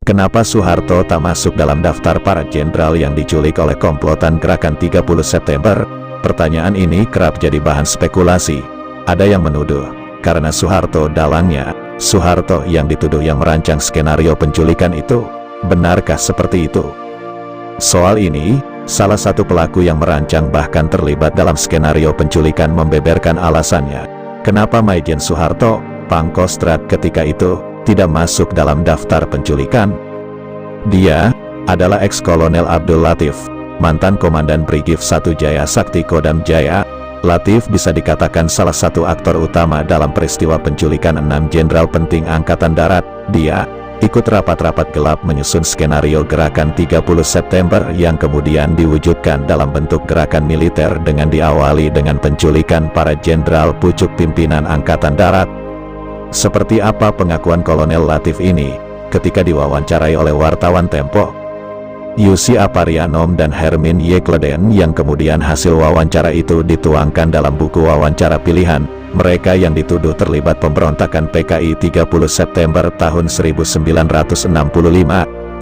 Kenapa Soeharto tak masuk dalam daftar para jenderal yang diculik oleh komplotan gerakan 30 September? Pertanyaan ini kerap jadi bahan spekulasi. Ada yang menuduh, karena Soeharto dalangnya, Soeharto yang dituduh yang merancang skenario penculikan itu. Benarkah seperti itu? Soal ini, salah satu pelaku yang merancang bahkan terlibat dalam skenario penculikan membeberkan alasannya. Kenapa Maijen Soeharto, Pangkostrat ketika itu, tidak masuk dalam daftar penculikan? Dia adalah ex-kolonel Abdul Latif, mantan komandan Brigif 1 Jaya Sakti Kodam Jaya. Latif bisa dikatakan salah satu aktor utama dalam peristiwa penculikan 6 jenderal penting Angkatan Darat. Dia ikut rapat-rapat gelap menyusun skenario gerakan 30 September yang kemudian diwujudkan dalam bentuk gerakan militer dengan diawali dengan penculikan para jenderal pucuk pimpinan Angkatan Darat. Seperti apa pengakuan Kolonel Latif ini ketika diwawancarai oleh wartawan Tempo? Yusi Aparianom dan Hermin Yekleden yang kemudian hasil wawancara itu dituangkan dalam buku wawancara pilihan. Mereka yang dituduh terlibat pemberontakan PKI 30 September tahun 1965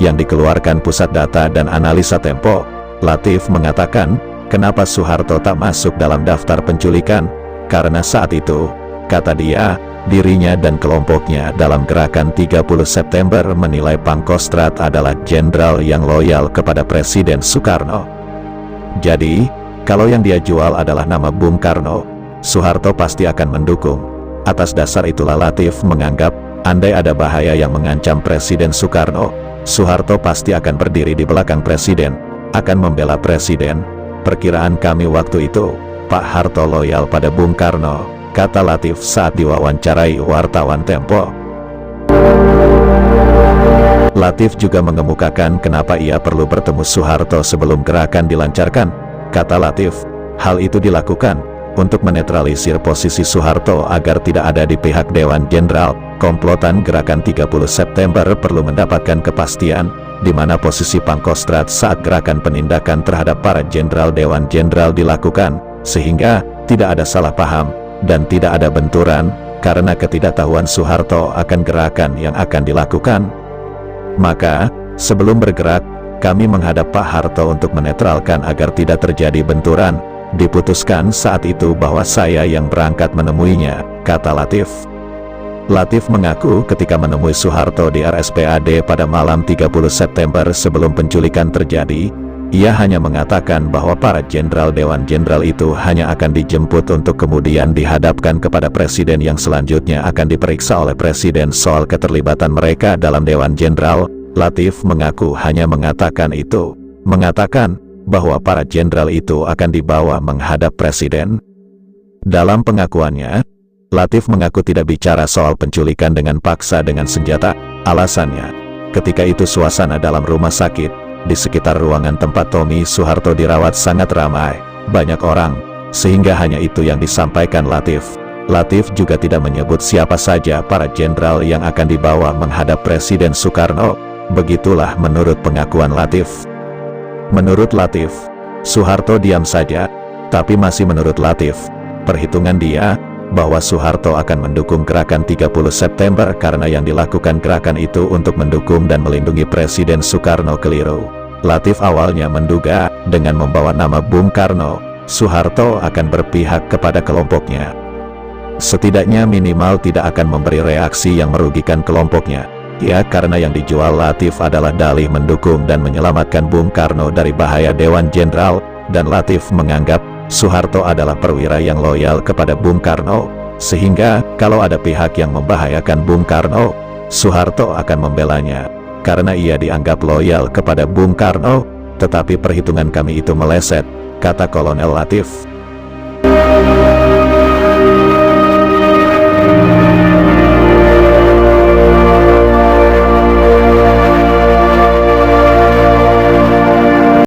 yang dikeluarkan Pusat Data dan Analisa Tempo. Latif mengatakan, kenapa Soeharto tak masuk dalam daftar penculikan? Karena saat itu, kata dia, dirinya dan kelompoknya dalam gerakan 30 September menilai Pangkostrat adalah jenderal yang loyal kepada Presiden Soekarno. Jadi, kalau yang dia jual adalah nama Bung Karno, Soeharto pasti akan mendukung. Atas dasar itulah Latif menganggap, andai ada bahaya yang mengancam Presiden Soekarno, Soeharto pasti akan berdiri di belakang Presiden, akan membela Presiden. Perkiraan kami waktu itu, Pak Harto loyal pada Bung Karno, kata Latif saat diwawancarai wartawan Tempo. Latif juga mengemukakan kenapa ia perlu bertemu Soeharto sebelum gerakan dilancarkan. Kata Latif, hal itu dilakukan untuk menetralisir posisi Soeharto agar tidak ada di pihak Dewan Jenderal. Komplotan gerakan 30 September perlu mendapatkan kepastian di mana posisi Pangkostrat saat gerakan penindakan terhadap para jenderal Dewan Jenderal dilakukan, sehingga tidak ada salah paham dan tidak ada benturan karena ketidaktahuan Soeharto akan gerakan yang akan dilakukan. Maka, sebelum bergerak, kami menghadap Pak Harto untuk menetralkan agar tidak terjadi benturan. Diputuskan saat itu bahwa saya yang berangkat menemuinya, kata Latif. Latif mengaku ketika menemui Soeharto di RSPAD pada malam 30 September sebelum penculikan terjadi, ia hanya mengatakan bahwa para jenderal Dewan Jenderal itu hanya akan dijemput untuk kemudian dihadapkan kepada Presiden yang selanjutnya akan diperiksa oleh Presiden soal keterlibatan mereka dalam Dewan Jenderal. Latif mengaku hanya mengatakan itu, mengatakan bahwa para jenderal itu akan dibawa menghadap Presiden. Dalam pengakuannya, Latif mengaku tidak bicara soal penculikan dengan paksa dengan senjata. Alasannya, ketika itu suasana dalam rumah sakit, di sekitar ruangan tempat Tommy Soeharto dirawat sangat ramai, banyak orang, sehingga hanya itu yang disampaikan Latif. Latif juga tidak menyebut siapa saja para jenderal yang akan dibawa menghadap Presiden Soekarno. Begitulah menurut pengakuan Latif. Menurut Latif, Soeharto diam saja, tapi masih menurut Latif, perhitungan dia, bahwa Soeharto akan mendukung gerakan 30 September karena yang dilakukan gerakan itu untuk mendukung dan melindungi Presiden Soekarno keliru. Latif awalnya menduga, dengan membawa nama Bung Karno, Soeharto akan berpihak kepada kelompoknya. Setidaknya minimal tidak akan memberi reaksi yang merugikan kelompoknya. Ya, karena yang dijual Latif adalah dalih mendukung dan menyelamatkan Bung Karno dari bahaya Dewan Jenderal, dan Latif menganggap Soeharto adalah perwira yang loyal kepada Bung Karno, sehingga kalau ada pihak yang membahayakan Bung Karno, Soeharto akan membelanya, karena ia dianggap loyal kepada Bung Karno. Tetapi perhitungan kami itu meleset, kata Kolonel Latif.